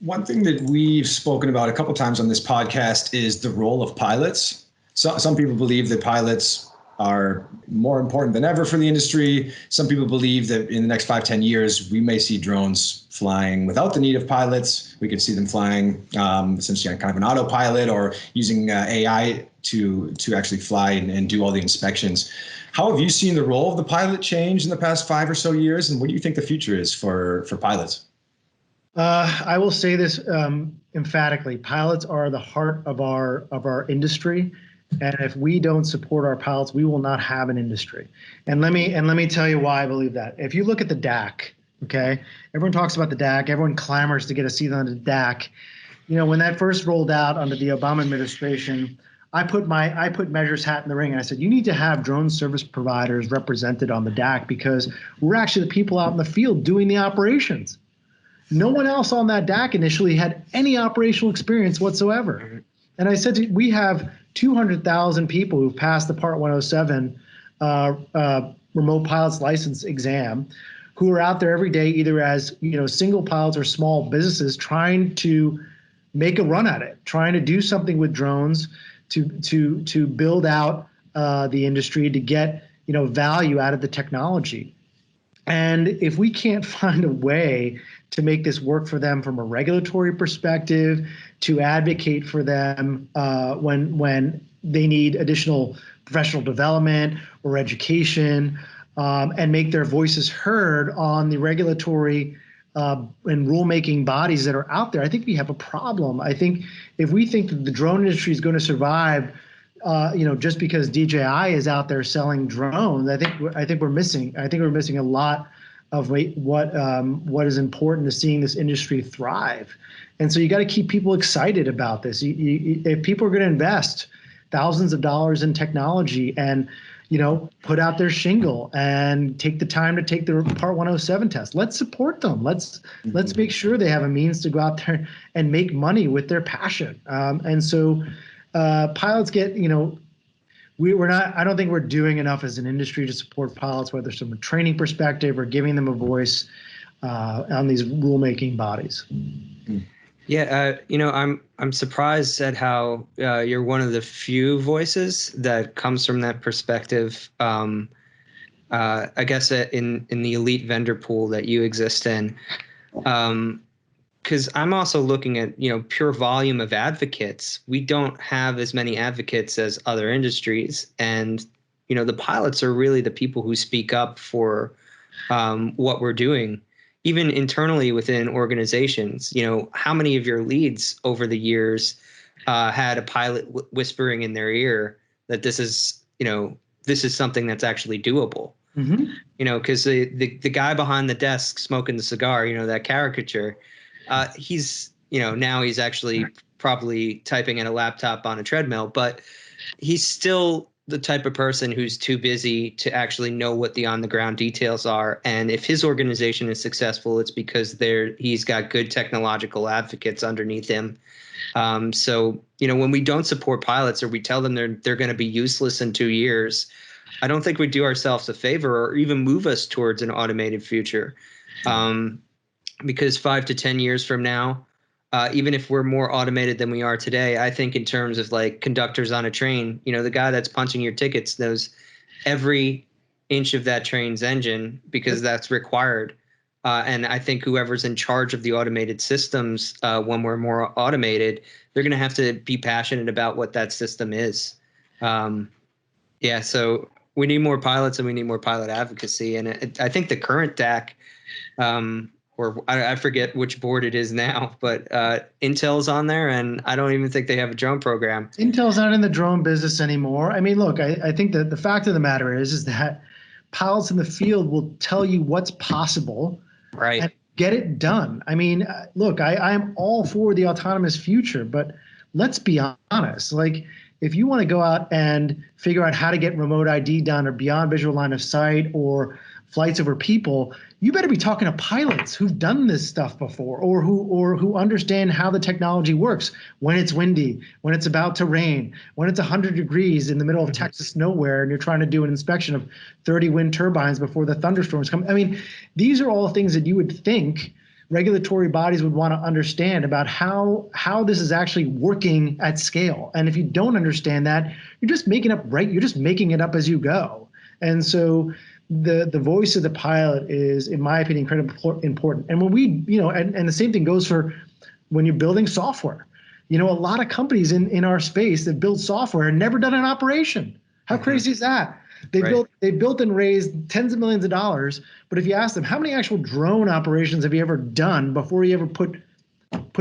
One thing that we've spoken about a couple times on this podcast is the role of pilots. Some people believe that pilots are more important than ever for the industry. Some people believe that in the next 5-10 years, we may see drones flying without the need of pilots. We could see them flying essentially on kind of an autopilot or using AI to actually fly and do all the inspections. How have you seen the role of the pilot change in the past 5 or so years? And what do you think the future is for pilots? I will say this emphatically: pilots are the heart of our industry, and if we don't support our pilots, we will not have an industry. And let me tell you why I believe that. If you look at the DAC, okay, everyone talks about the DAC, everyone clamors to get a seat on the DAC. You know, when that first rolled out under the Obama administration, I put Measure's hat in the ring and I said, you need to have drone service providers represented on the DAC because we're actually the people out in the field doing the operations. No one else on that DAC initially had any operational experience whatsoever. And I said, we have 200,000 people who've passed the Part 107 remote pilot's license exam, who are out there every day, either as single pilots or small businesses trying to make a run at it, trying to do something with drones to build out the industry, to get value out of the technology. And if we can't find a way to make this work for them from a regulatory perspective, to advocate for them when they need additional professional development or education, and make their voices heard on the regulatory and rulemaking bodies that are out there, I think we have a problem. I think if we think that the drone industry is going to survive, just because DJI is out there selling drones, I think we're missing a lot of what is important to seeing this industry thrive. And so you got to keep people excited about this. If people are going to invest thousands of dollars in technology and put out their shingle and take the time to take the Part 107 test, let's support them. Let's make sure they have a means to go out there and make money with their passion. And so pilots get, we're not, I don't think we're doing enough as an industry to support pilots, whether it's from a training perspective or giving them a voice on these rulemaking bodies. Yeah, I'm surprised at how you're one of the few voices that comes from that perspective. I guess in the elite vendor pool that you exist in, because I'm also looking at pure volume of advocates. We don't have as many advocates as other industries, and the pilots are really the people who speak up for what we're doing. Even internally within organizations, how many of your leads over the years had a pilot whispering in their ear that this is something that's actually doable? Mm-hmm. Because the guy behind the desk smoking the cigar, that caricature, he's now he's actually probably typing at a laptop on a treadmill, but he's still the type of person who's too busy to actually know what the on the ground details are. And if his organization is successful, it's because he's got good technological advocates underneath him. So, when we don't support pilots or we tell them they're going to be useless in 2 years, I don't think we do ourselves a favor or even move us towards an automated future. Because 5 to 10 years from now, even if we're more automated than we are today, I think in terms of like conductors on a train, the guy that's punching your tickets knows every inch of that train's engine because that's required. And I think whoever's in charge of the automated systems, when we're more automated, they're going to have to be passionate about what that system is. So we need more pilots and we need more pilot advocacy. And I think the current DAC, or I forget which board it is now, but Intel's on there, and I don't even think they have a drone program. Intel's not in the drone business anymore. I mean, look, I think that the fact of the matter is that pilots in the field will tell you what's possible, right, and get it done. I mean, look, I am all for the autonomous future, but let's be honest. Like, if you want to go out and figure out how to get remote ID done or beyond visual line of sight or flights over people, you better be talking to pilots who've done this stuff before or who understand how the technology works when it's windy, when it's about to rain, when it's 100 degrees in the middle of Texas nowhere and you're trying to do an inspection of 30 wind turbines before the thunderstorms come. I mean, these are all things that you would think regulatory bodies would want to understand about how this is actually working at scale. And if you don't understand that, you're just making it up as you go. And so the voice of the pilot is, in my opinion, incredibly important. And when we, and the same thing goes for when you're building software. A lot of companies in our space that build software and never done an operation. How crazy is that? They built and raised tens of millions of dollars, but if you ask them, how many actual drone operations have you ever done before you ever put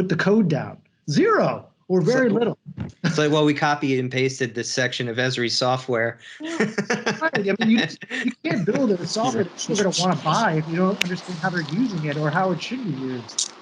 the code down? Zero or very little. It's like, well, we copied and pasted this section of Esri's software. Right. I mean, you can't build a software that people are going to want to buy if you don't understand how they're using it or how it should be used.